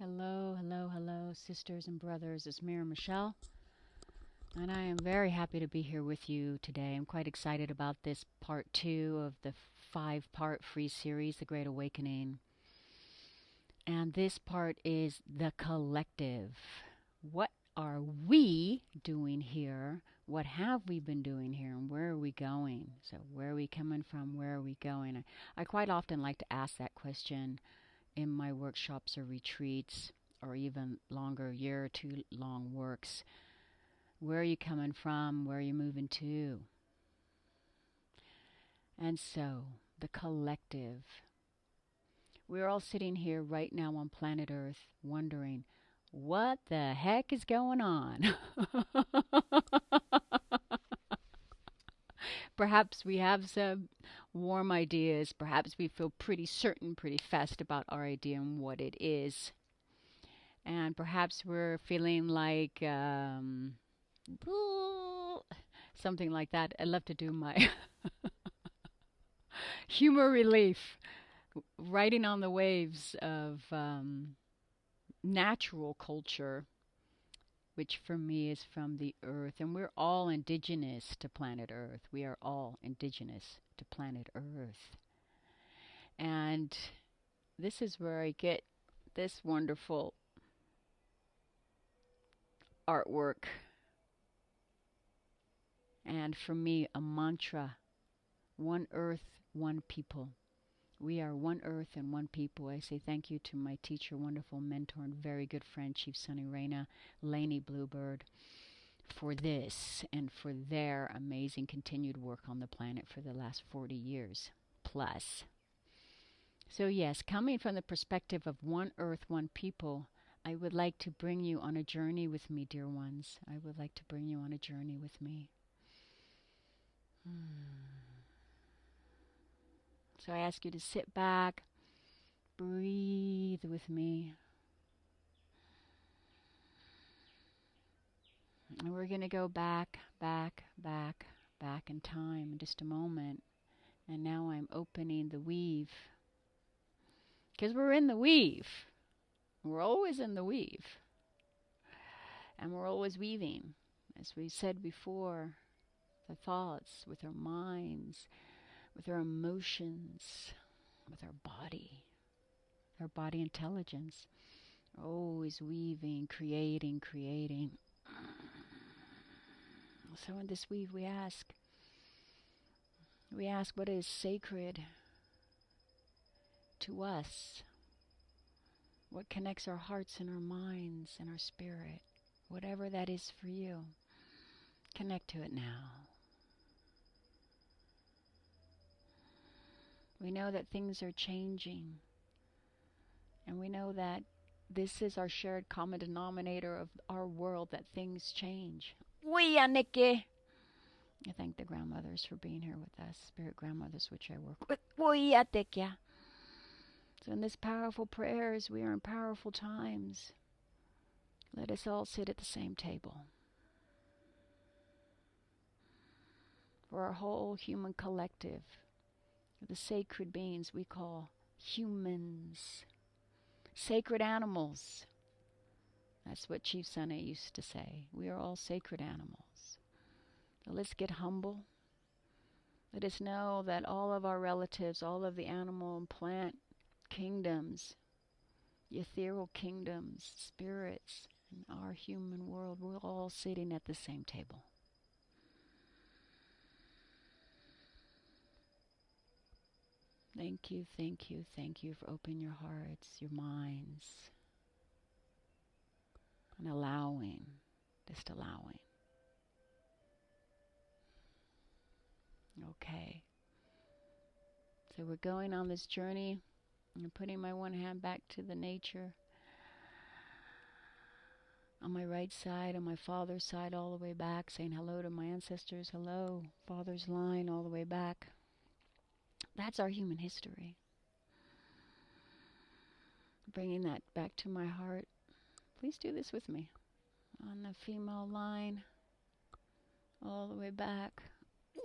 Hello, hello, hello, sisters and brothers. It's MiraMichelle, and I am very happy to be here with you today. I'm quite excited about this part two of the five-part free series, The Great Awakening. And this part is the collective. What are we doing here? What have we been doing here? And where are we going? So, where are we coming from? Where are we going? I quite often like to ask that question in my workshops or retreats or even longer year or two long works. Where are you coming from? Where are you moving to? And so, the collective. We're all sitting here right now on planet Earth wondering, what the heck is going on? Perhaps we have some warm ideas. Perhaps we feel pretty certain, pretty fast about our idea and what it is. And perhaps we're feeling like something like that. I love to do my humor relief, riding on the waves of natural culture, which for me is from the earth. And we're all indigenous to planet Earth. We are all indigenous to planet Earth. And this is where I get this wonderful artwork. And for me, a mantra: one earth, one people. We are one earth and one people. I say thank you to my teacher, wonderful mentor, and very good friend, Chief Sunny Reyna, Laney Bluebird, for this and for their amazing continued work on the planet for the last 40 years plus. So, yes, coming from the perspective of one earth, one people, I would like to bring you on a journey with me, dear ones. I would like to bring you on a journey with me. So I ask you to sit back, breathe with me. And we're going to go back, back, back, back in time in just a moment. And now I'm opening the weave. Because we're in the weave. We're always in the weave. And we're always weaving, as we said before, the thoughts, with our minds, with our emotions, with our body intelligence. Always weaving, creating, creating. So in this weave we ask what is sacred to us, what connects our hearts and our minds and our spirit, whatever that is for you. Connect to it now. We know that things are changing, and we know that this is our shared common denominator of our world, that things change. Nikki. I thank the grandmothers for being here with us, spirit grandmothers, which I work with. So in this powerful prayers, we are in powerful times. Let us all sit at the same table. For our whole human collective, the sacred beings we call humans, sacred animals. That's what Chief Sunny used to say. We are all sacred animals. So let's get humble. Let us know that all of our relatives, all of the animal and plant kingdoms, the ethereal kingdoms, spirits, in our human world, we're all sitting at the same table. Thank you, thank you, thank you for opening your hearts, your minds, and allowing, just allowing. Okay. So we're going on this journey. I'm putting my one hand back to the nature. On my right side, on my father's side, all the way back, saying hello to my ancestors. Hello, father's line, all the way back. That's our human history. Bringing that back to my heart. Please do this with me. On the female line, all the way back.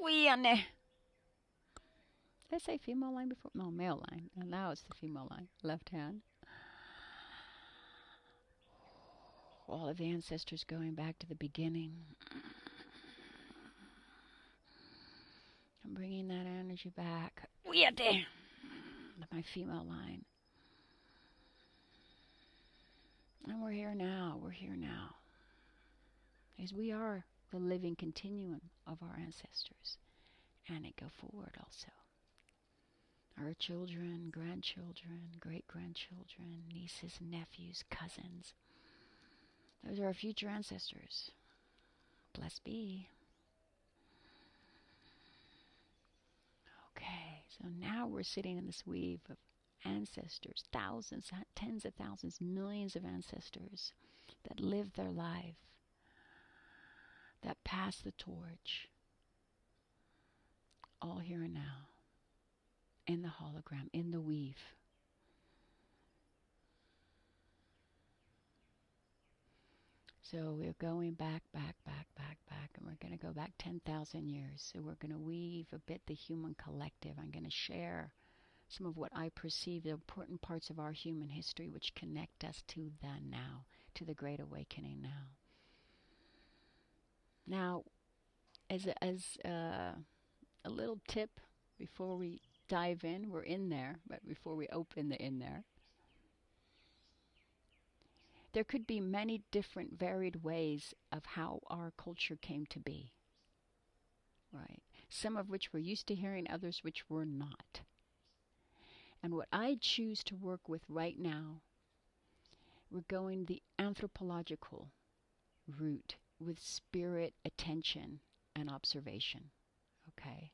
Did I say female line before? No, male line. And now it's the female line. Left hand. all of the ancestors going back to the beginning. I'm bringing that energy back. My female line. And we're here now. We're here now. As we are the living continuum of our ancestors. And it go forward also. Our children, grandchildren, great-grandchildren, nieces, nephews, cousins. Those are our future ancestors. Blessed be. Okay, so now we're sitting in this weave of ancestors, thousands, tens of thousands, millions of ancestors that lived their life, that passed the torch, all here and now, in the hologram, in the weave. So we're going back, and we're going to go back 10,000 years. So we're going to weave a bit the human collective. I'm going to share some of what I perceive the important parts of our human history which connect us to the now, to the Great Awakening now. Now, as a little tip before we dive in, we're in there, but before we open the in there could be many different varied ways of how our culture came to be, right? Some of which we're used to hearing, others which we're not. And what I choose to work with right now, we're going the anthropological route with spirit, attention, and observation, okay?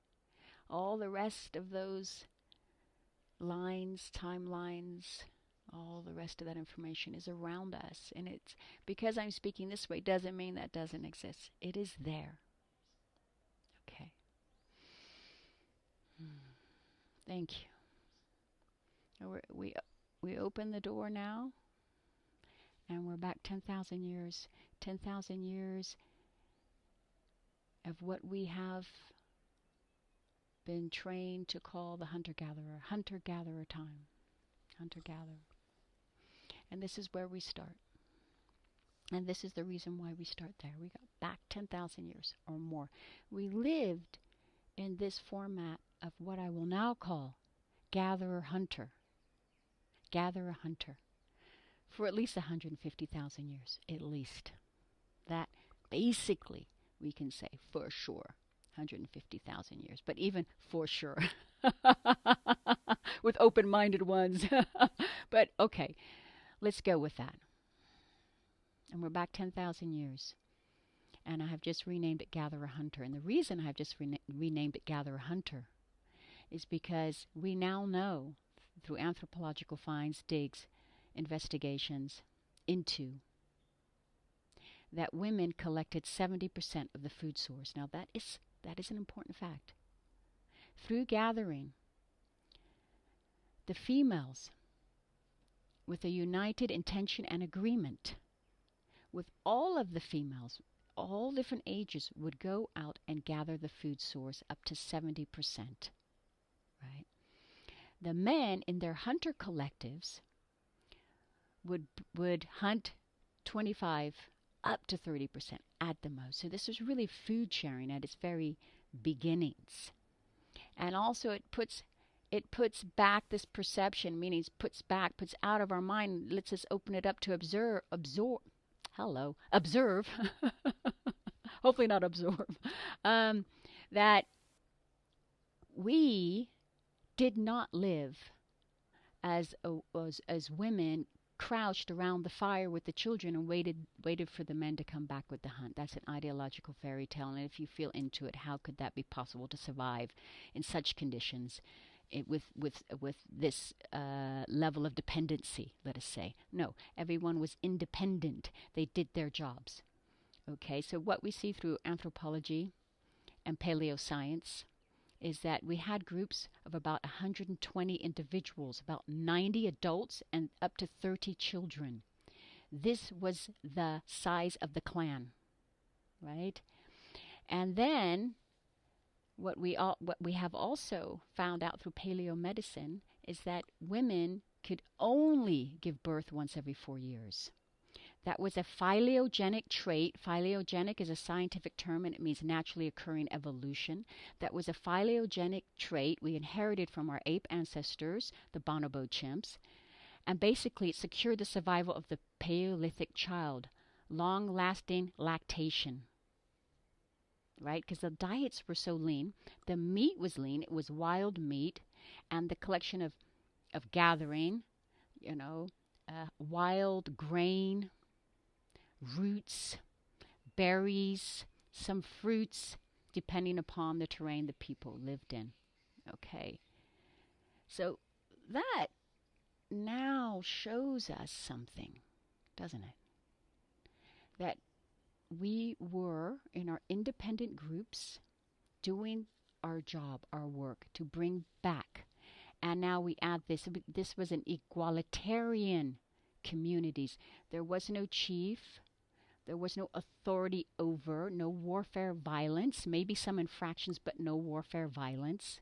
All the rest of those lines, timelines, all the rest of that information is around us. And it's because I'm speaking this way doesn't mean that doesn't exist. It is there. Okay. Thank you. We open the door now, and we're back 10,000 years. 10,000 years of what we have been trained to call the hunter-gatherer. Hunter-gatherer time. Hunter-gatherer. And this is where we start. And this is the reason why we start there. We got back 10,000 years or more. We lived in this format of what I will now call gatherer-hunter. Gatherer-hunter. For at least 150,000 years. At least. That basically we can say for sure. 150,000 years. But even for sure. With open-minded ones. But okay. Let's go with that. And we're back 10,000 years. And I have just renamed it Gatherer-Hunter. And the reason I've just renamed it Gatherer-Hunter is because we now know, through anthropological finds, digs, investigations, into that women collected 70% of the food source. Now that is an important fact. Through gathering, the females, with a united intention and agreement with all of the females, all different ages, would go out and gather the food source up to 70%. Right? The men in their hunter collectives would hunt 25 up to 30% at the most. So this was really food sharing at its very beginnings. And also it puts back this perception, meaning puts out of our mind, lets us open it up to observe, hopefully not absorb, that we did not live as women crouched around the fire with the children and waited for the men to come back with the hunt. That's an ideological fairy tale, and if you feel into it, how could that be possible to survive in such conditions? With this level of dependency, let us say. No, everyone was independent. They did their jobs. Okay, so what we see through anthropology and paleoscience is that we had groups of about 120 individuals, about 90 adults and up to 30 children. This was the size of the clan, right? And then what we have also found out through paleomedicine is that women could only give birth once every 4 years. That was a phylogenetic trait. Phylogenetic is a scientific term and it means naturally occurring evolution. That was a phylogenetic trait we inherited from our ape ancestors, the bonobo chimps. And basically, it secured the survival of the Paleolithic child, long-lasting lactation, right? Because the diets were so lean. The meat was lean. It was wild meat. And the collection of gathering, wild grain, roots, berries, some fruits, depending upon the terrain the people lived in. Okay. So that now shows us something, doesn't it? That we were in our independent groups doing our job, our work to bring back. And now we add this. This was an egalitarian communities. There was no chief. There was no authority over, no warfare violence, maybe some infractions, but no warfare violence,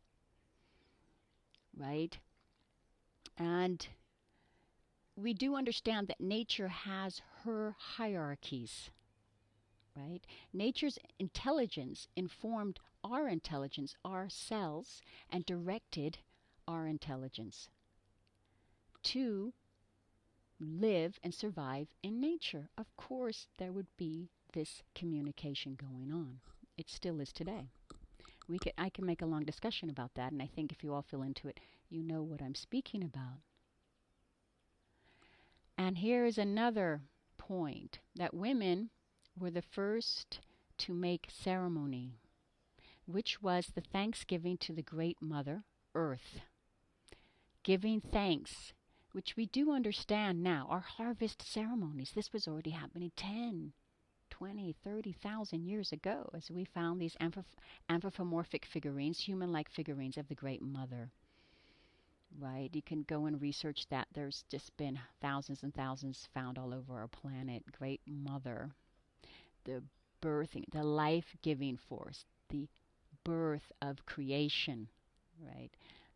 right? And we do understand that nature has her hierarchies, right? Nature's intelligence informed our intelligence, our cells, and directed our intelligence to live and survive in nature. Of course, there would be this communication going on. It still is today. I can make a long discussion about that, and I think if you all feel into it, you know what I'm speaking about. And here is another point, that women were the first to make ceremony, which was the thanksgiving to the Great Mother, Earth. Giving thanks, which we do understand now, our harvest ceremonies. This was already happening 10, 20, 30,000 years ago, as we found these anthropomorphic figurines, human-like figurines of the Great Mother. Right? You can go and research that. There's just been thousands and thousands found all over our planet. Great Mother, the birthing, the life-giving force, the birth of creation, right?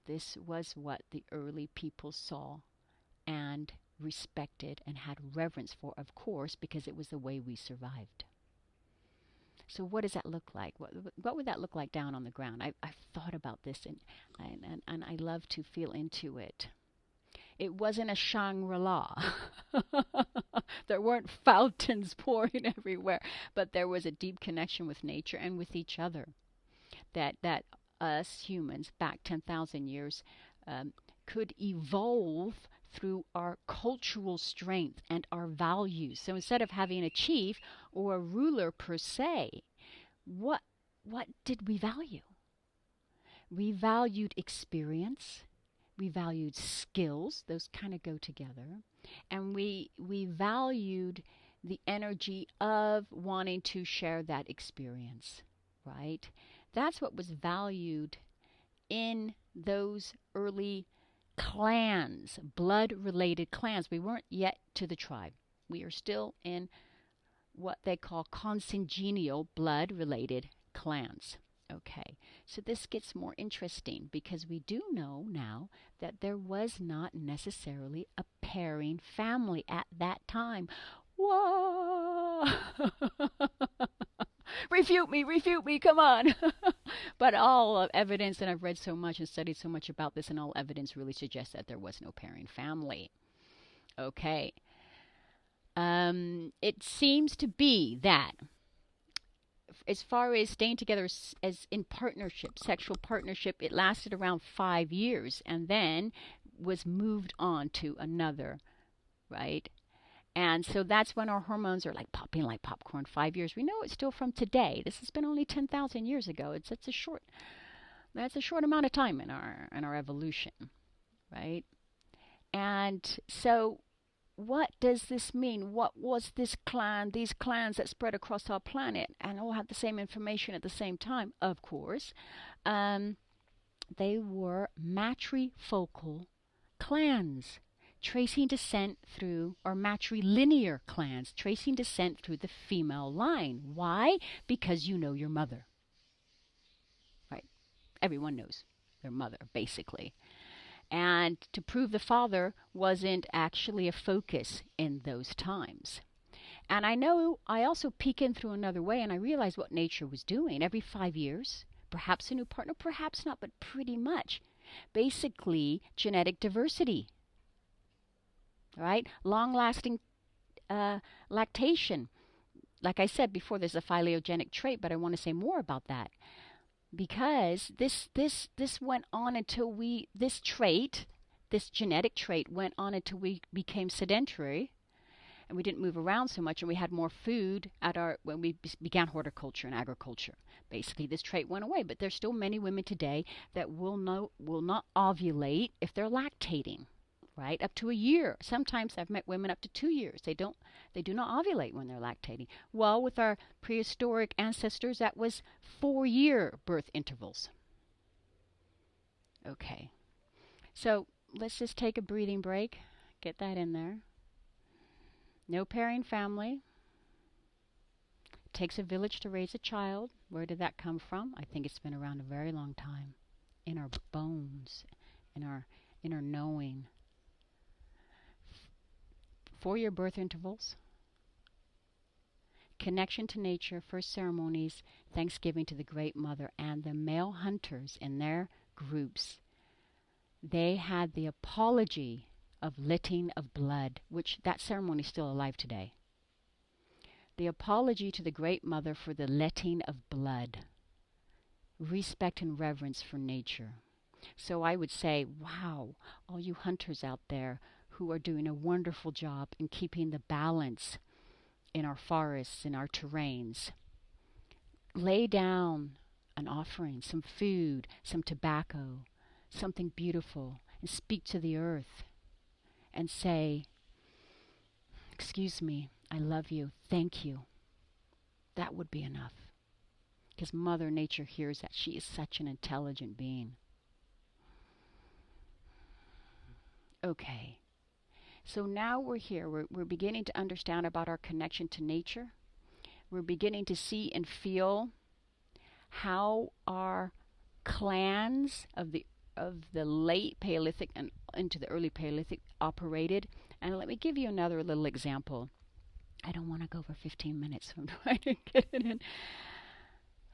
This was what the early people saw and respected and had reverence for, of course, because it was the way we survived. So what does that look like? What would that look like down on the ground? I've thought about this, and I love to feel into it. It wasn't a Shangri-La. There weren't fountains pouring everywhere, but there was a deep connection with nature and with each other. That us humans, back 10,000 years, could evolve through our cultural strength and our values. So instead of having a chief or a ruler per se, what did we value? We valued experience. We valued skills. Those kind of go together. And we valued the energy of wanting to share that experience, right? That's what was valued in those early clans, blood-related clans. We weren't yet to the tribe. We are still in what they call consanguineal blood-related clans. Okay, so this gets more interesting because we do know now that there was not necessarily a pairing family at that time. Whoa! Refute me, come on. But all evidence, and I've read so much and studied so much about this, and all evidence really suggests that there was no pairing family. Okay. It seems to be that as far as staying together as in partnership, sexual partnership, it lasted around 5 years and then was moved on to another, right? And so that's when our hormones are like popping like popcorn. 5 years. We know it's still from today. This has been only 10,000 years ago. That's a short amount of time in our evolution, right? And so what does this mean? What was these clans that spread across our planet and all had the same information at the same time? Of course, they were matrifocal clans. Tracing descent through, or matrilinear clans, tracing descent through the female line. Why? Because you know your mother. Right? Everyone knows their mother, basically. And to prove the father wasn't actually a focus in those times. And I know I also peek in through another way, and I realized what nature was doing every 5 years. Perhaps a new partner, perhaps not, but pretty much. Basically, genetic diversity, right? Long lasting lactation. Like I said before, there's a phylogenetic trait, but I want to say more about that. Because this went on until this trait, this genetic trait went on until we became sedentary and we didn't move around so much and we had more food when we began horticulture and agriculture. Basically, this trait went away, but there's still many women today that will not ovulate if they're lactating, right? Up to a year. Sometimes I've met women up to 2 years. They do not ovulate when they're lactating. Well, with our prehistoric ancestors, that was 4-year birth intervals. Okay. So let's just take a breathing break. Get that in there. No pairing family. It takes a village to raise a child. Where did that come from? I think it's been around a very long time. In our bones, in our knowing. 4-year birth intervals. Connection to nature, first ceremonies, Thanksgiving to the Great Mother, and the male hunters in their groups. They had the apology of letting of blood, which that ceremony is still alive today. The apology to the Great Mother for the letting of blood. Respect and reverence for nature. So I would say, wow, all you hunters out there who are doing a wonderful job in keeping the balance in our forests, in our terrains. Lay down an offering, some food, some tobacco, something beautiful, and speak to the earth and say, excuse me, I love you, thank you. That would be enough. Because Mother Nature hears that. She is such an intelligent being. Okay. So now we're here. We're beginning to understand about our connection to nature. We're beginning to see and feel how our clans of the late Paleolithic and into the early Paleolithic operated. And let me give you another little example. I don't want to go over 15 minutes, so I'm trying to get it in.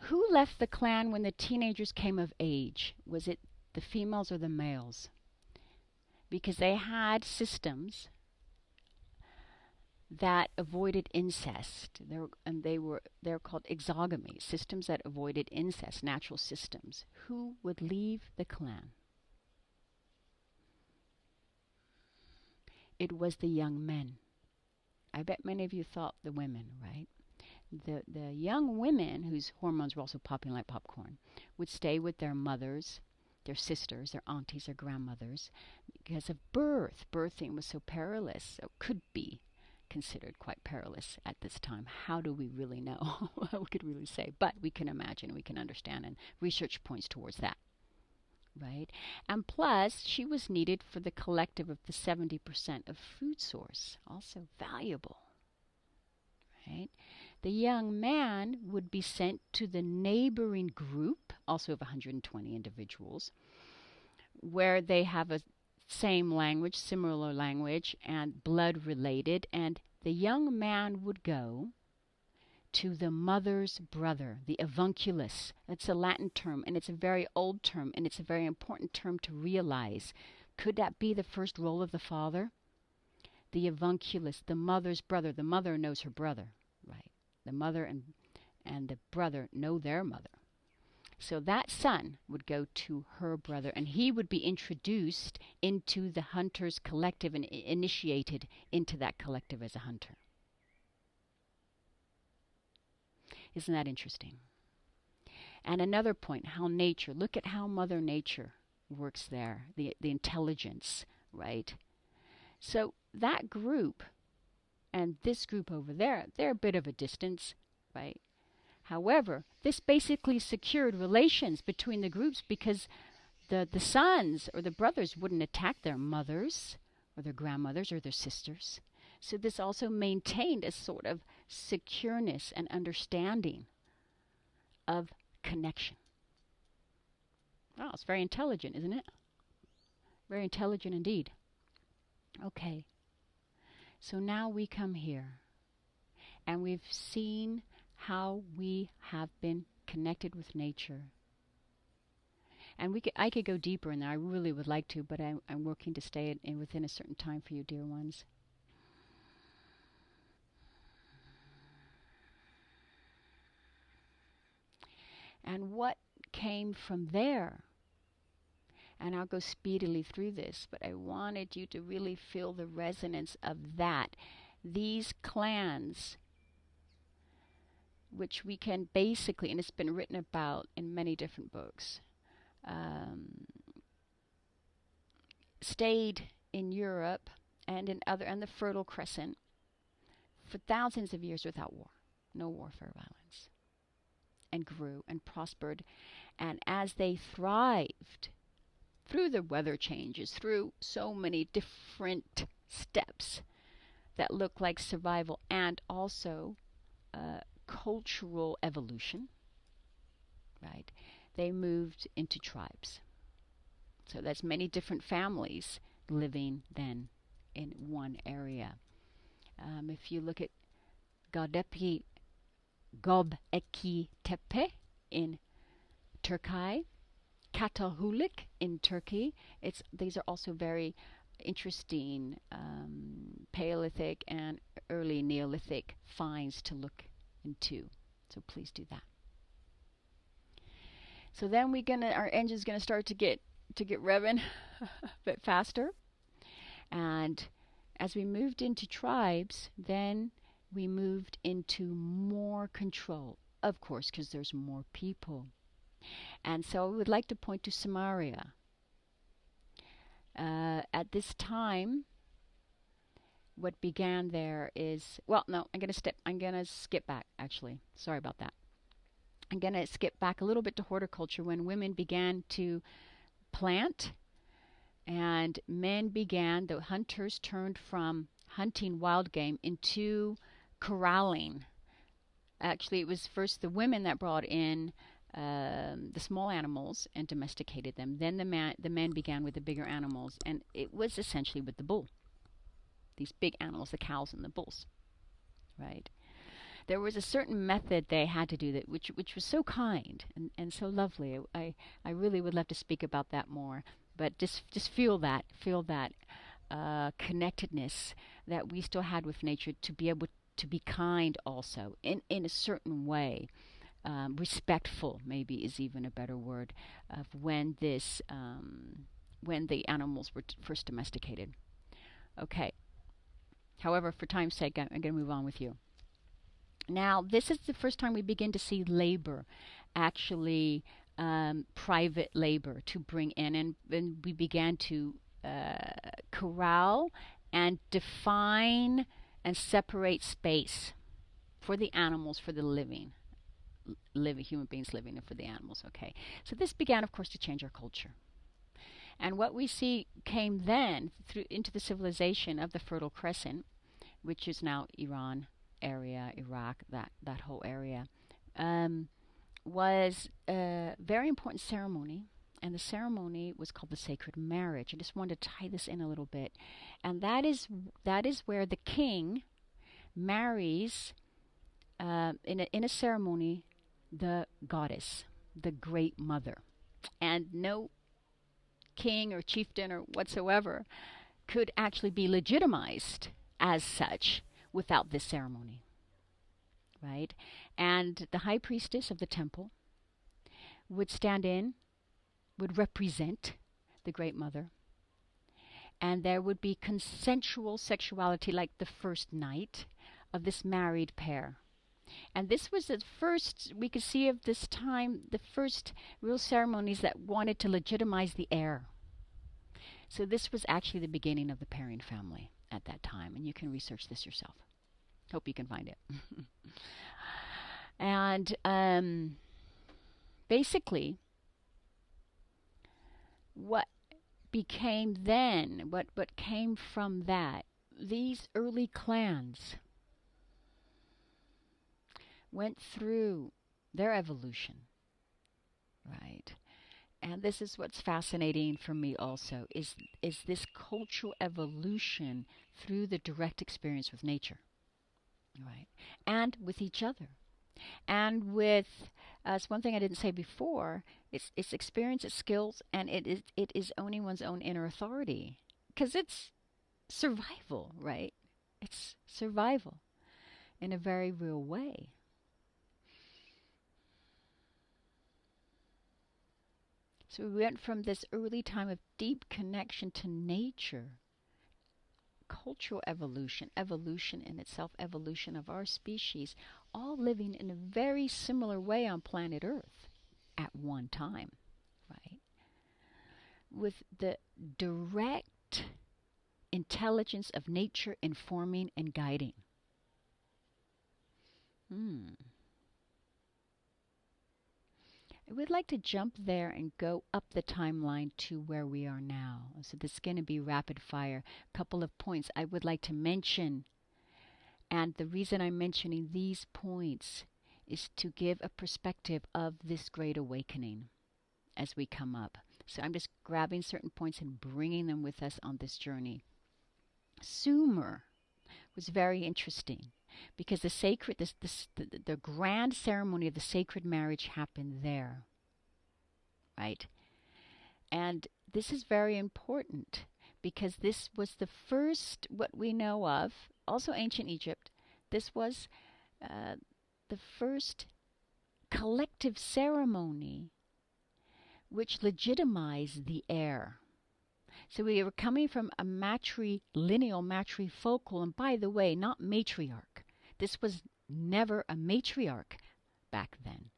Who left the clan when the teenagers came of age? Was it the females or the males? Because they had systems that avoided incest. They're called exogamy, systems that avoided incest, natural systems. Who would leave the clan? It was the young men. I bet many of you thought the women, right? The young women, whose hormones were also popping like popcorn, would stay with their mothers, their sisters, their aunties, their grandmothers, because of birth. Birthing was so perilous, or could be considered quite perilous at this time. How do we really know? We could really say, but we can imagine, we can understand, and research points towards that, right? And plus, she was needed for the collective of the 70% of food source, also valuable, right? The young man would be sent to the neighboring group, also of 120 individuals, where they have a same language, similar language, and blood related, and the young man would go to the mother's brother, the Evonculus. It's a Latin term, and it's a very old term, and it's a very important term to realize. Could that be the first role of the father? The Evonculus, the mother's brother. The mother knows her brother, right? The mother and the brother know their mother. So that son would go to her brother, and he would be introduced into the hunter's collective and initiated into that collective as a hunter. Isn't that interesting? And another point, how nature, look at how Mother Nature works there, the intelligence, right? So that group and this group over there, they're a bit of a distance, right? However, this basically secured relations between the groups because the sons or the brothers wouldn't attack their mothers or their grandmothers or their sisters. So this also maintained a sort of secureness and understanding of connection. Oh, it's very intelligent, isn't it? Very intelligent indeed. Okay. So now we come here. and we've seen how we have been connected with nature. And I could go deeper in there. I really would like to, but I'm working to stay within a certain time for you, dear ones. And what came from there? And I'll go speedily through this, but I wanted you to really feel the resonance of that. These clans, which we can basically, and it's been written about in many different books, stayed in Europe and the Fertile Crescent for thousands of years without war, no warfare, violence, and grew and prospered. And as they thrived through the weather changes, through so many different steps that look like survival and also cultural evolution, right? They moved into tribes. So that's many different families living then in one area. If you look at Göbekli Tepe in Turkey, Catalhulik in Turkey, these are also very interesting Paleolithic and early Neolithic finds to look into. So please do that. So then our engine's gonna start to get revving a bit faster. And as we moved into tribes, then we moved into more control, of course, because there's more people. And so I would like to point to Samaria. At this time, what began there is, well, no, I'm gonna skip back, actually. Sorry about that. I'm gonna skip back a little bit to horticulture when women began to plant and the hunters turned from hunting wild game into corralling. Actually, it was first the women that brought in the small animals and domesticated them. Then the men began with the bigger animals, and it was essentially with the bull. These big animals, the cows and the bulls, right? There was a certain method they had to do that, which was so kind and so lovely. I really would love to speak about that more, but just feel that connectedness that we still had with nature, to be able to be kind also in a certain way. Respectful maybe is even a better word of when the animals were first domesticated. Okay. However, for time's sake, I'm going to move on with you. Now, this is the first time we begin to see labor, actually private labor, to bring in, and we began to corral and define and separate space for the animals, for the living human beings living, and for the animals. Okay, so this began, of course, to change our culture. And what we see came then into the civilization of the Fertile Crescent, which is now Iran area, Iraq, that whole area, was a very important ceremony. And the ceremony was called the sacred marriage. I just wanted to tie this in a little bit. And that is where the king marries, in a ceremony, the goddess, the great mother. And no king or chieftain or whatsoever could actually be legitimized as such without this ceremony, right? And the high priestess of the temple would would represent the great mother, and there would be consensual sexuality, like the first night of this married pair. And this was the first, we could see of this time, the first real ceremonies that wanted to legitimize the heir. So this was actually the beginning of the pairing family at that time, and you can research this yourself. Hope you can find it. And basically, what became then, what came from that, these early clans went through their evolution, right? And this is what's fascinating for me also, is this cultural evolution through the direct experience with nature. right? And with each other. And with it's one thing I didn't say before, it's experience, it's skills, and it is owning one's own inner authority. Because it's survival, right? It's survival in a very real way. So we went from this early time of deep connection to nature, cultural evolution, evolution in itself, evolution of our species, all living in a very similar way on planet Earth at one time, right? With the direct intelligence of nature informing and guiding. I would like to jump there and go up the timeline to where we are now. So this is going to be rapid fire. A couple of points I would like to mention. And the reason I'm mentioning these points is to give a perspective of this great awakening as we come up. So I'm just grabbing certain points and bringing them with us on this journey. Sumer was very interesting because the grand ceremony of the sacred marriage happened there, right? And this is very important because this was the first, what we know of, also ancient Egypt, this was the first collective ceremony which legitimized the heir. So we were coming from a matrilineal, matrifocal, and by the way, not matriarch. This was never a matriarch back then.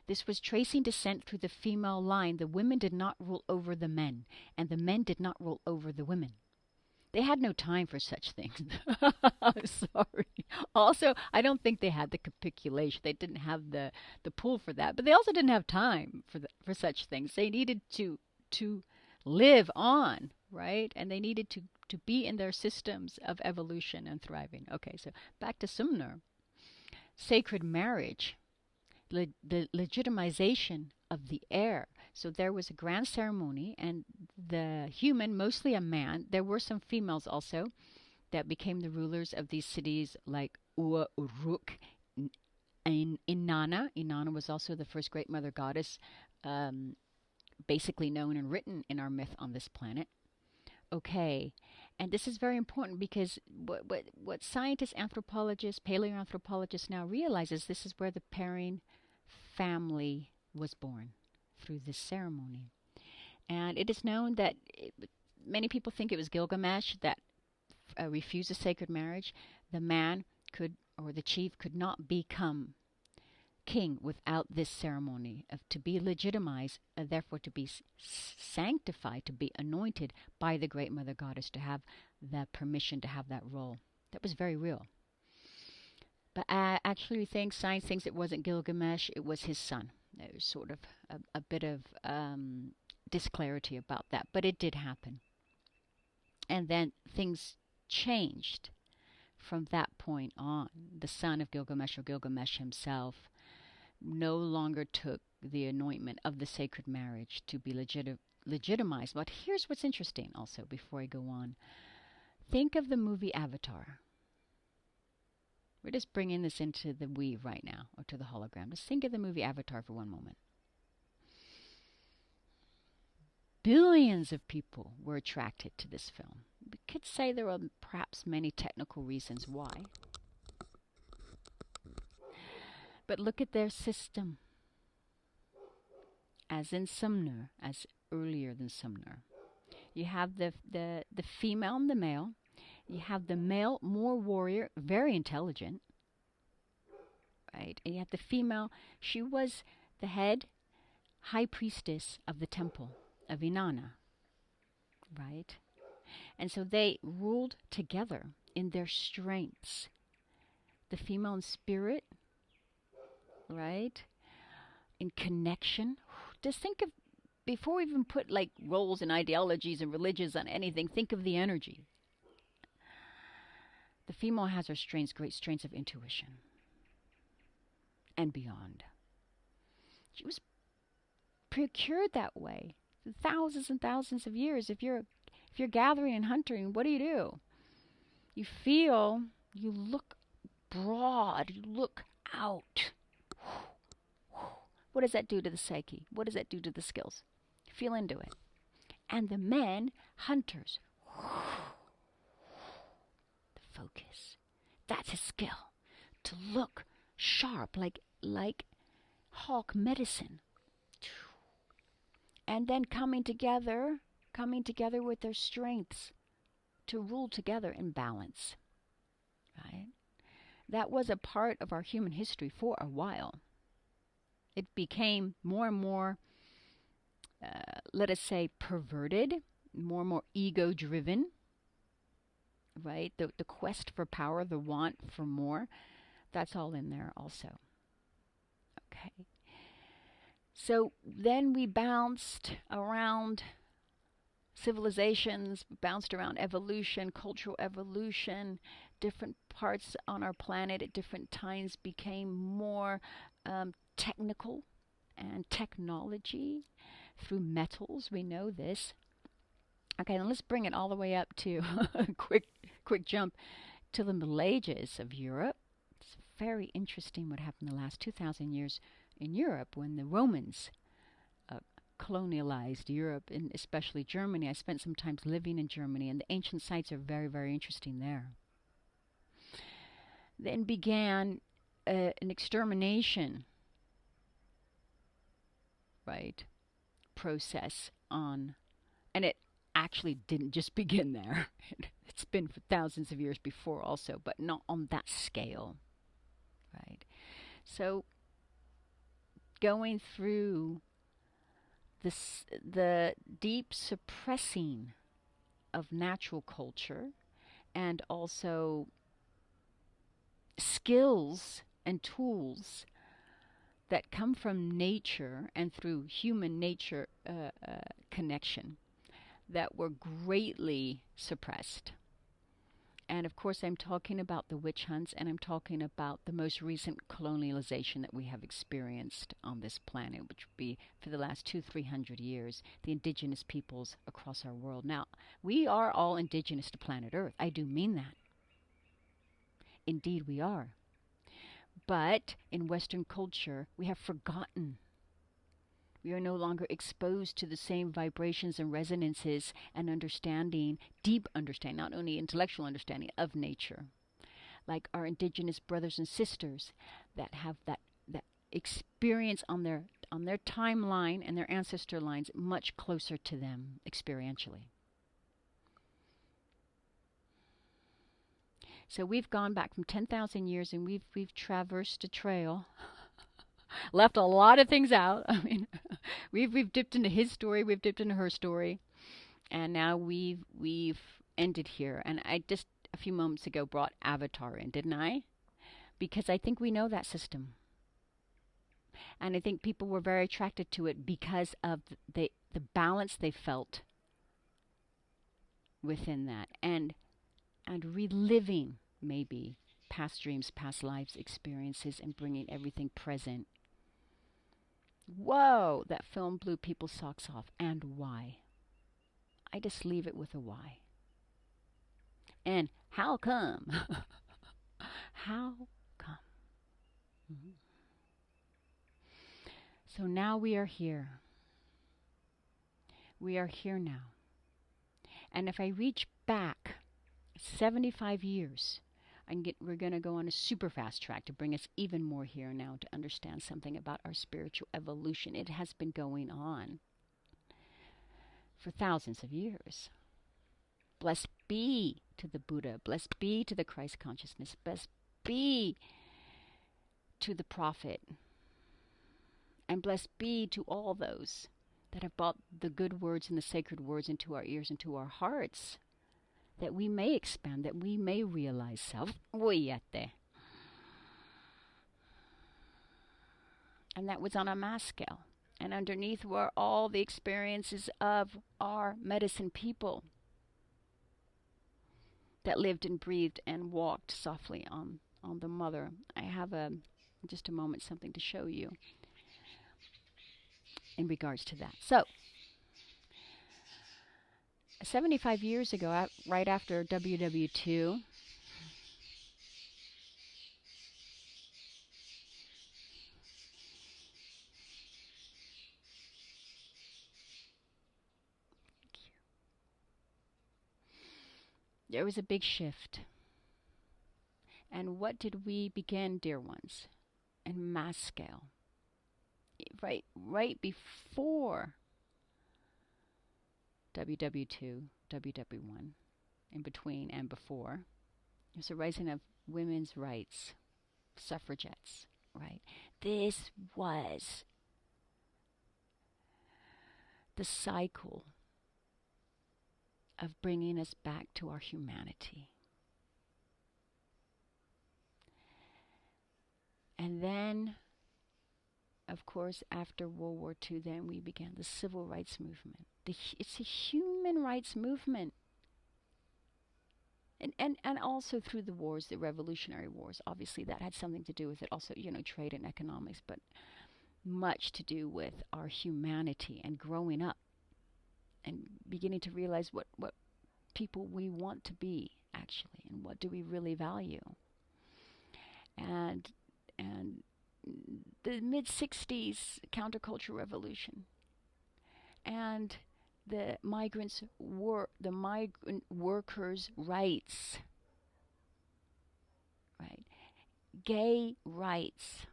This was tracing descent through the female line. The women did not rule over the men, and the men did not rule over the women. They had no time for such things. I'm sorry. Also, I don't think they had the capitulation. They didn't have the pull for that. But they also didn't have time for such things. They needed to live on, right? And they needed to be in their systems of evolution and thriving. Okay, so back to Sumner. Sacred marriage, the legitimization of the heir. So there was a grand ceremony, and the human, mostly a man, there were some females also that became the rulers of these cities like Ua, Uruk, and Inanna. Inanna was also the first great mother goddess, basically known and written in our myth on this planet. Okay, and this is very important because what scientists, anthropologists, paleoanthropologists now realize is this is where the pairing family was born, through this ceremony. And it is known that many people think it was Gilgamesh that refused the sacred marriage. The man could, or the chief could not become king without this ceremony of to be legitimized, therefore to be sanctified, to be anointed by the great mother goddess, to have the permission to have that role. That was very real. But actually, science thinks it wasn't Gilgamesh; it was his son. There was sort of a bit of disclarity about that, but it did happen. And then things changed from that point on. The son of Gilgamesh, or Gilgamesh himself, no longer took the anointment of the sacred marriage to be legitimized. But here's what's interesting also, before I go on. Think of the movie Avatar. We're just bringing this into the weave right now, or to the hologram. Just think of the movie Avatar for one moment. Billions of people were attracted to this film. We could say there were perhaps many technical reasons why. But look at their system. As in Sumner, as earlier than Sumner. You have the female and the male. You have the male, more warrior, very intelligent, right? And you have the female. She was the head high priestess of the temple of Inanna, right? And so they ruled together in their strengths. The female in spirit, right? In connection. Just think of, before we even put like roles and ideologies and religions on anything, think of the energy. The female has her strengths, great strengths of intuition and beyond. She was procured that way for thousands and thousands of years. If you're gathering and hunting, what do? You feel, you look broad. You look out. What does that do to the psyche? What does that do to the skills? Feel into it. And the men, hunters. The focus. That's a skill. To look sharp, like hawk medicine. And then coming together with their strengths to rule together in balance. Right? That was a part of our human history for a while. It became more and more, let us say, perverted, more and more ego-driven, right? The quest for power, the want for more, that's all in there also. Okay. So then we bounced around civilizations, bounced around evolution, cultural evolution. Different parts on our planet at different times became more technical and technology through metals. We know this. Okay, then let's bring it all the way up to a quick jump to the Middle Ages of Europe. It's very interesting what happened the last 2,000 years in Europe when the Romans colonialized Europe, and especially Germany. I spent some time living in Germany, and the ancient sites are very, very interesting there. Then began an extermination, right, process on, and it actually didn't just begin there. It's been for thousands of years before also, but not on that scale, right? So going through the deep suppressing of natural culture and also skills and tools that come from nature and through human nature connection that were greatly suppressed. And of course, I'm talking about the witch hunts, and I'm talking about the most recent colonialization that we have experienced on this planet, which would be for the last 200-300 years, the indigenous peoples across our world. Now, we are all indigenous to planet Earth. I do mean that. Indeed, we are. But in Western culture, we have forgotten. We are no longer exposed to the same vibrations and resonances and understanding, deep understanding, not only intellectual understanding of nature. Like our indigenous brothers and sisters that have that experience on their timeline and their ancestor lines much closer to them experientially. So we've gone back from 10,000 years, and we've traversed a trail. Left a lot of things out. I mean, we've dipped into his story, we've dipped into her story, and now we've ended here. And I just a few moments ago brought Avatar in, didn't I? Because I think we know that system, and I think people were very attracted to it because of the balance they felt within that, and reliving maybe past dreams, past lives, experiences, and bringing everything present. Whoa, that film blew people's socks off. And why? I just leave it with a why. And how come? How come? Mm-hmm. So now we are here. We are here now. And if I reach back 75 years, we're going to go on a super fast track to bring us even more here now to understand something about our spiritual evolution. It has been going on for thousands of years. Blessed be to the Buddha. Blessed be to the Christ consciousness. Blessed be to the prophet. And blessed be to all those that have brought the good words and the sacred words into our ears, into our hearts, that we may expand, that we may realize self. And that was on a mass scale. And underneath were all the experiences of our medicine people that lived and breathed and walked softly on the mother. I have in just a moment something to show you in regards to that. So 75 years ago, right after WW2, there was a big shift. And what did we begin, dear ones? In mass scale. Right before WW2, WW1, in between and before, there's a rising of women's rights, suffragettes, right? This was the cycle of bringing us back to our humanity. And then, of course, after World War II, then we began the civil rights movement. It's a human rights movement. And also through the wars, the revolutionary wars, obviously that had something to do with it. Also, trade and economics, but much to do with our humanity and growing up and beginning to realize what people we want to be, actually, and what do we really value. And the mid-60s counterculture revolution and the migrant workers' rights, right? Gay rights,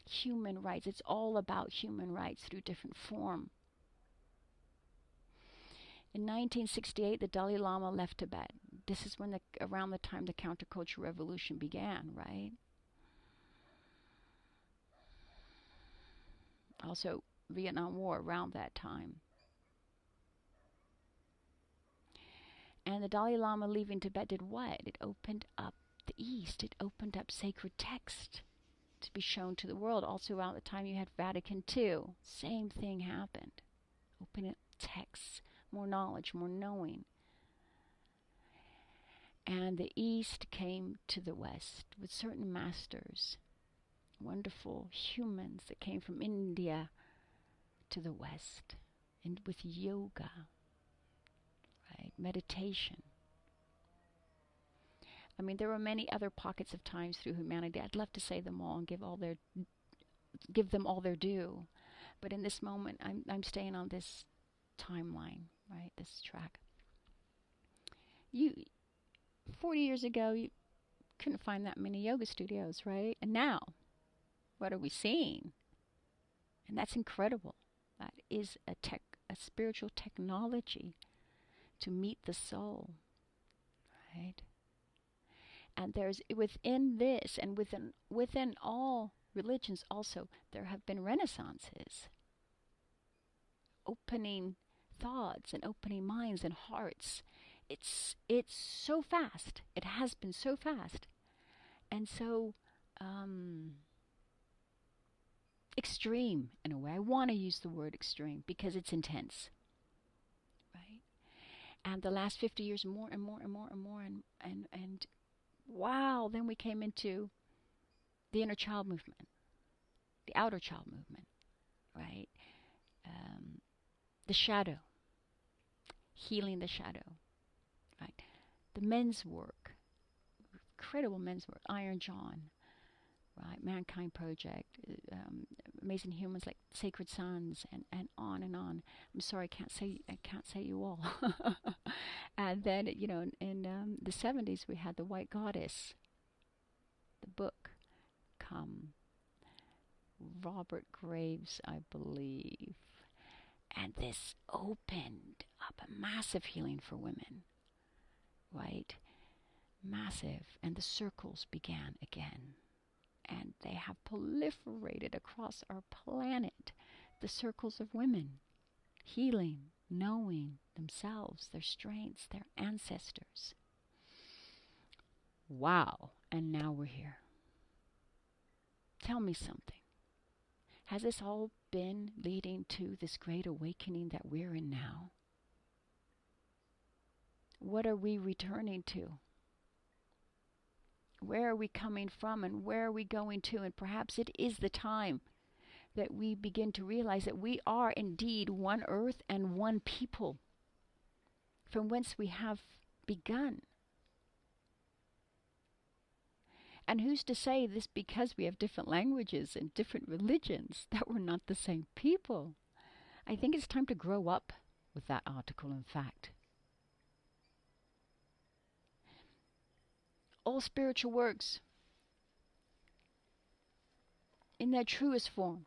human rights. It's all about human rights through different form. In 1968, the Dalai Lama left Tibet. This is when around the time the counterculture revolution began, right? Also, Vietnam War around that time. And the Dalai Lama leaving Tibet did what? It opened up the East. It opened up sacred text to be shown to the world. Also around the time you had Vatican II, same thing happened. Open up texts, more knowledge, more knowing. And the East came to the West with certain masters, wonderful humans that came from India to the West, and with yoga, right, meditation. I mean, there were many other pockets of times through humanity. I'd love to say them all and give them all their due, but in this moment, I'm staying on this timeline, right, this track. 40 years ago, you couldn't find that many yoga studios, right? And now, what are we seeing? And that's incredible. That is a spiritual technology to meet the soul, right? And there's within this and within all religions also, there have been renaissances, opening thoughts and opening minds and hearts. It's so fast. It has been so fast, and so extreme in a way. I want to use the word extreme because it's intense, right? And the last 50 years, more and more and more and more, and wow! Then we came into the inner child movement, the outer child movement, right? The shadow, healing the shadow. Right. The men's work, incredible men's work, Iron John, right, Mankind Project, amazing humans like Sacred Sons, and on and on. I'm sorry, I can't say you all. And then in the 70s we had the White Goddess, the book, come, Robert Graves, I believe, and this opened up a massive healing for women. Right? Massive. And the circles began again. And they have proliferated across our planet. The circles of women. Healing, knowing themselves, their strengths, their ancestors. Wow. And now we're here. Tell me something. Has this all been leading to this great awakening that we're in now? What are we returning to? Where are we coming from and where are we going to? And perhaps it is the time that we begin to realize that we are indeed one earth and one people, from whence we have begun. And who's to say this because we have different languages and different religions, that we're not the same people? I think it's time to grow up with that article, in fact. all spiritual works in their truest form,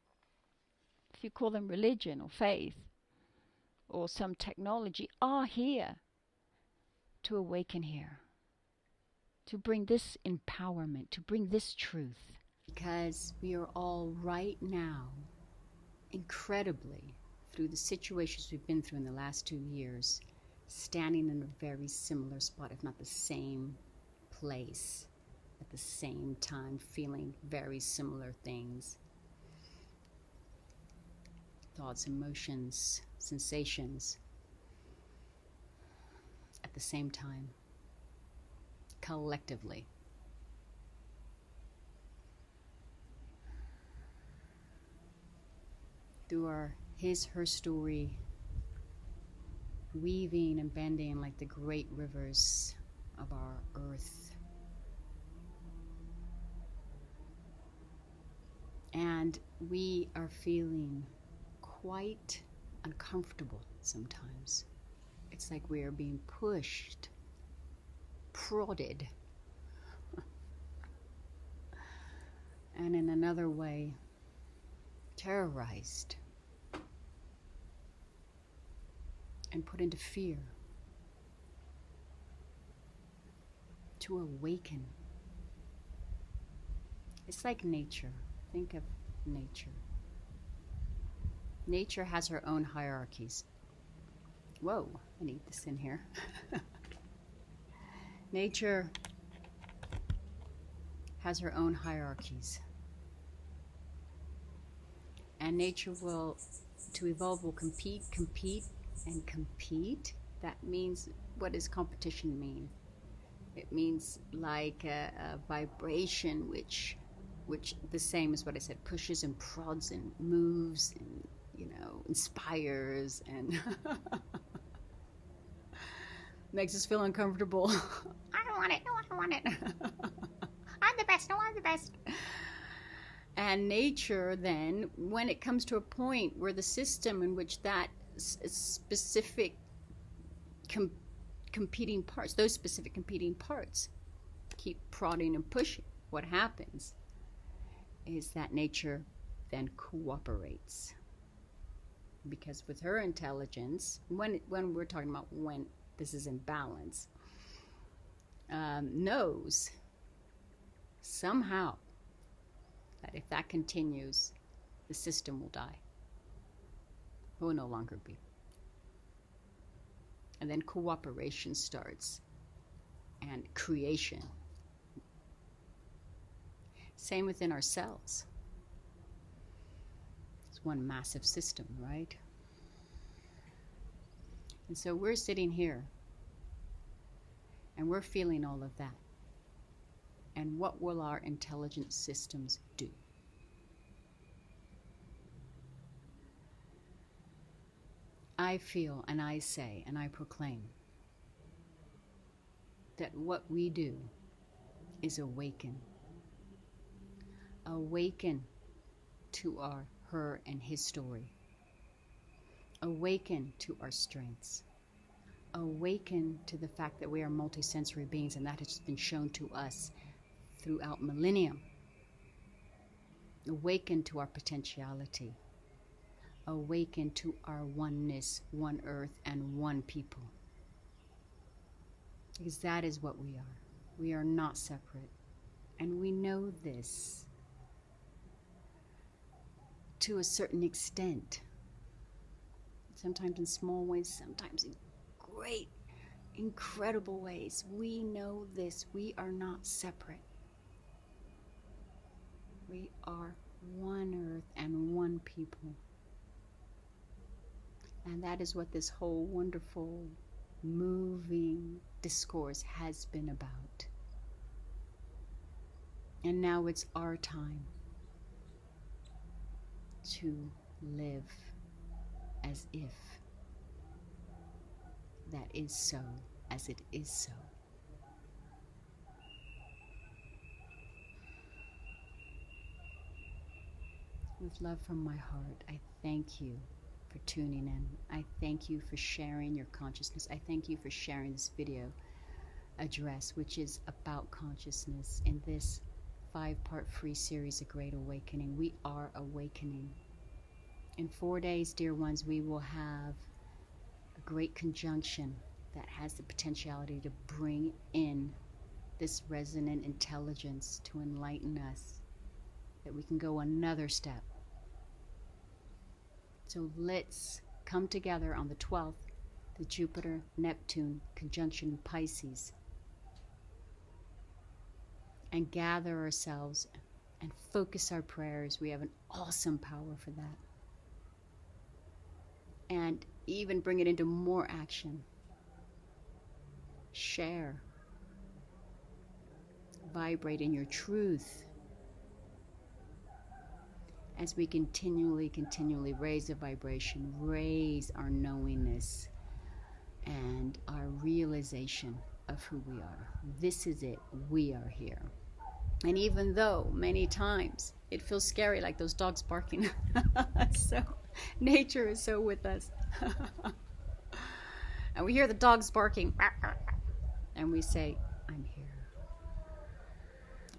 if you call them religion or faith or some technology, are here to awaken here, to bring this empowerment, to bring this truth. Because we are all right now, incredibly, through the situations we've been through in the last 2 years, standing in a very similar spot, if not the same place, at the same time, feeling very similar things. Thoughts, emotions, sensations, at the same time, collectively. Through our his/her story, weaving and bending like the great rivers of our earth. And we are feeling quite uncomfortable sometimes. It's like we are being pushed, prodded, and in another way, terrorized and put into fear, to awaken. It's like nature. Think of nature. Nature has her own hierarchies. Whoa, I need this in here. Nature has her own hierarchies. And nature will, to evolve, will compete. That means, what does competition mean? It means like a vibration which the same as what I said, pushes and prods and moves and, inspires and makes us feel uncomfortable. I don't want it. No, I don't want it. I'm the best. No, I'm the best. And nature then, when it comes to a point where the system in which that specific competing parts, those specific competing parts keep prodding and pushing, what happens is that nature then cooperates. Because with her intelligence, when we're talking about when this is in balance, knows somehow that if that continues, the system will die. It will no longer be. And then cooperation starts and creation. Same within ourselves. It's one massive system, right? And so we're sitting here and we're feeling all of that. And what will our intelligent systems do? I feel and I say and I proclaim that what we do is awaken. Awaken to our her and his story. Awaken to our strengths. Awaken to the fact that we are multisensory beings, and that has been shown to us throughout millennium. Awaken to our potentiality. Awaken to our oneness, one earth and one people. Because that is what we are. We are not separate. And we know this to a certain extent. Sometimes in small ways, sometimes in great, incredible ways. We know this. We are not separate. We are one earth and one people. And that is what this whole wonderful, moving discourse has been about. And now it's our time to live as if that is so, as it is so. With love from my heart, I thank you for tuning in. I thank you for sharing your consciousness. I thank you for sharing this video address, which is about consciousness in this 5-part free series, A Great Awakening. We are awakening. In 4 days, dear ones, we will have a great conjunction that has the potentiality to bring in this resonant intelligence to enlighten us, that we can go another step. So let's come together on the 12th, the Jupiter-Neptune conjunction in Pisces, and gather ourselves and focus our prayers. We have an awesome power for that. And even bring it into more action. Share. Vibrate in your truth. As we continually raise the vibration, raise our knowingness and our realization of who we are. This is it. We are here. And even though many times it feels scary, like those dogs barking, so nature is so with us. And we hear the dogs barking, and we say, I'm here.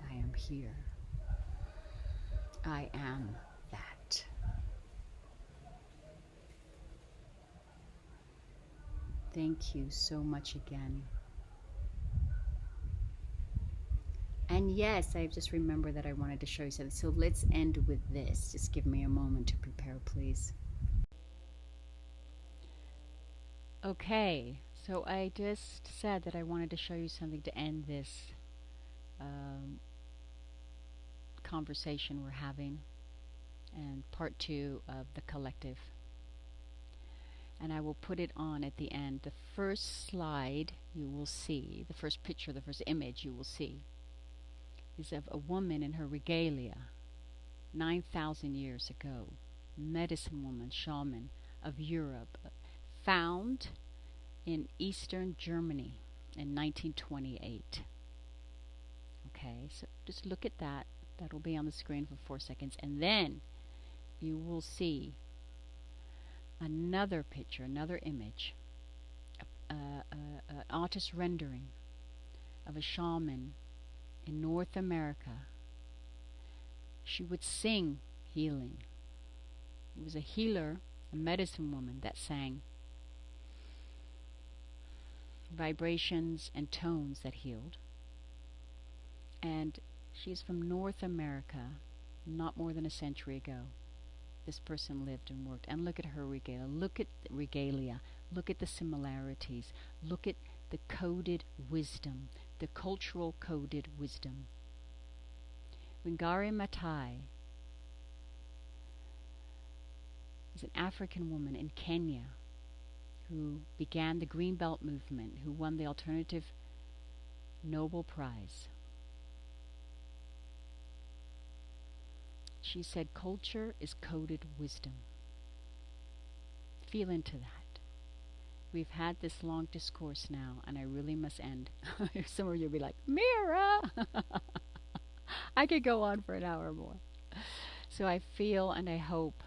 I am here. I am that. Thank you so much again. And yes, I've just remembered that I wanted to show you something. So let's end with this. Just give me a moment to prepare, please. Okay, so I just said that I wanted to show you something to end this conversation we're having, and part 2 of the collective. And I will put it on at the end. The first slide you will see, the first picture, the first image you will see, is of a woman in her regalia, 9,000 years ago, medicine woman, shaman of Europe, found in Eastern Germany in 1928. Okay, so just look at that. That'll be on the screen for 4 seconds, and then you will see another picture, another image, an artist rendering of a shaman in North America. She would sing healing. It was a healer, a medicine woman that sang vibrations and tones that healed. And she's from North America, not more than a century ago. This person lived and worked. And look at her regalia. Look at the regalia. Look at the similarities. Look at the coded wisdom, the cultural coded wisdom. Wangari Maathai is an African woman in Kenya who began the Green Belt movement, who won the Alternative Nobel Prize. She said culture is coded wisdom. Feel into that. We've had this long discourse now, and I really must end. Some of you will be like, Mira! I could go on for an hour more. So I feel and I hope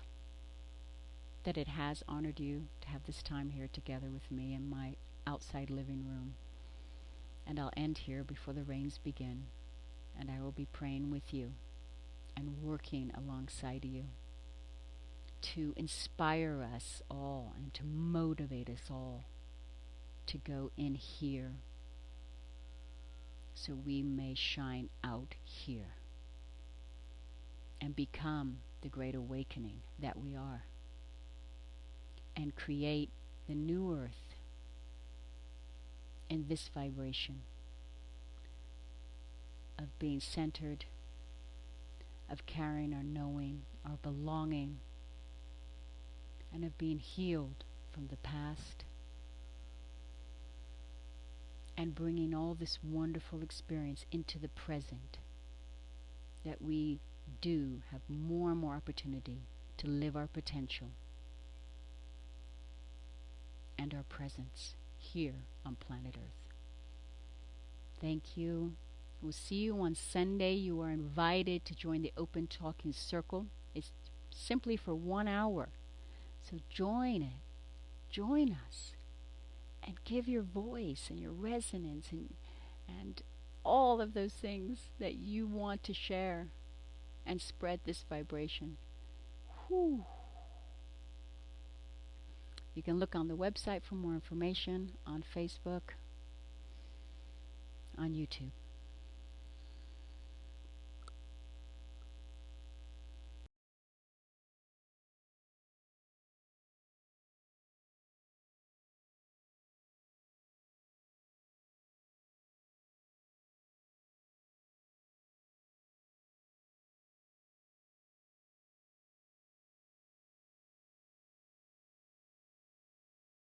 that it has honored you to have this time here together with me in my outside living room. And I'll end here before the rains begin, and I will be praying with you and working alongside you to inspire us all and to motivate us all to go in here so we may shine out here and become the great awakening that we are, and create the new earth in this vibration of being centered, of carrying our knowing, our belonging, and of being healed from the past, and bringing all this wonderful experience into the present, that we do have more and more opportunity to live our potential and our presence here on planet Earth. Thank you. We'll see you on Sunday. You are invited to join the Open Talking Circle. It's simply for 1 hour. So join it. Join us. And give your voice and your resonance and and all of those things that you want to share and spread this vibration. Whew. You can look on the website for more information, on Facebook, on YouTube.